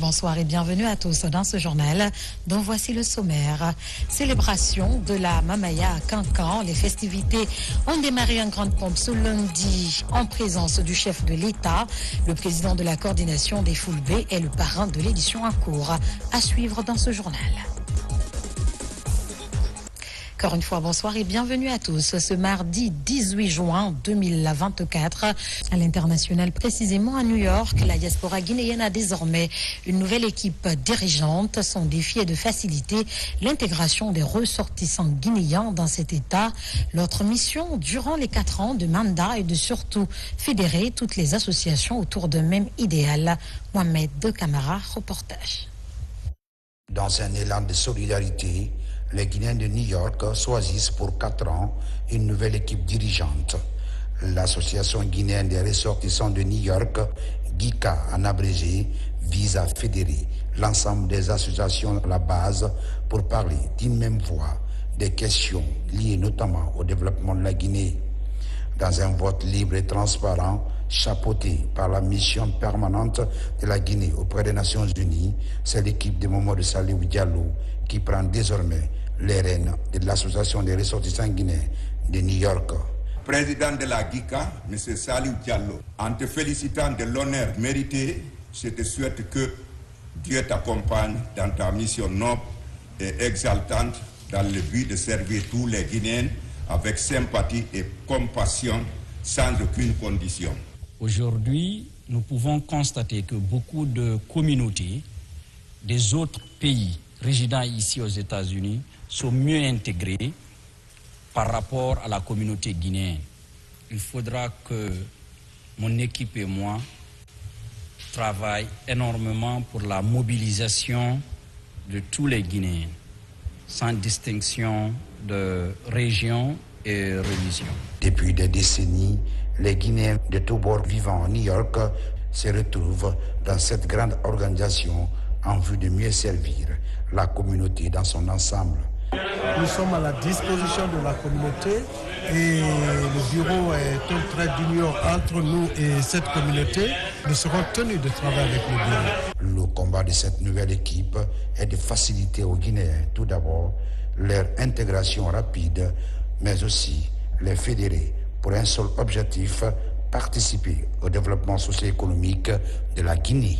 Bonsoir et bienvenue à tous dans ce journal dont voici le sommaire. Célébration de la Mamaya à Cancan. Les festivités ont démarré en grande pompe ce lundi en présence du chef de l'État. Le président de la coordination des Foulbé est le parrain de l'édition en cours. À suivre dans ce journal. Encore une fois, bonsoir et bienvenue à tous. Ce mardi 18 juin 2024, à l'international, précisément à New York, la diaspora guinéenne a désormais une nouvelle équipe dirigeante. Son défi est de faciliter l'intégration des ressortissants guinéens dans cet État. L'autre mission, durant les 4 ans de mandat, est de surtout fédérer toutes les associations autour d'un même idéal. Mohamed De Camara, reportage. Dans un élan de solidarité, les Guinéens de New York choisissent pour 4 ans une nouvelle équipe dirigeante. L'Association guinéenne des ressortissants de New York, GICA en abrégé, vise à fédérer l'ensemble des associations à la base pour parler d'une même voix des questions liées notamment au développement de la Guinée. Dans un vote libre et transparent, chapeauté par la mission permanente de la Guinée auprès des Nations Unies, c'est l'équipe de Mamadou Salihou Diallo qui prend désormais les rênes de l'Association des ressortissants guinéens de New York. Président de la GICA, M. Salihou Diallo, en te félicitant de l'honneur mérité, je te souhaite que Dieu t'accompagne dans ta mission noble et exaltante dans le but de servir tous les Guinéens avec sympathie et compassion, sans aucune condition. Aujourd'hui, nous pouvons constater que beaucoup de communautés des autres pays résidant ici aux États-Unis sont mieux intégrées par rapport à la communauté guinéenne. Il faudra que mon équipe et moi travaillent énormément pour la mobilisation de tous les Guinéens, sans distinction de région et religion. Depuis des décennies, les Guinéens de tous bords vivant à New York se retrouvent dans cette grande organisation en vue de mieux servir la communauté dans son ensemble. Nous sommes à la disposition de la communauté et le bureau est un trait d'union entre nous et cette communauté. Nous serons tenus de travailler avec le bureau. Le combat de cette nouvelle équipe est de faciliter aux Guinéens tout d'abord leur intégration rapide, mais aussi les fédérer pour un seul objectif, participer au développement socio-économique de la Guinée.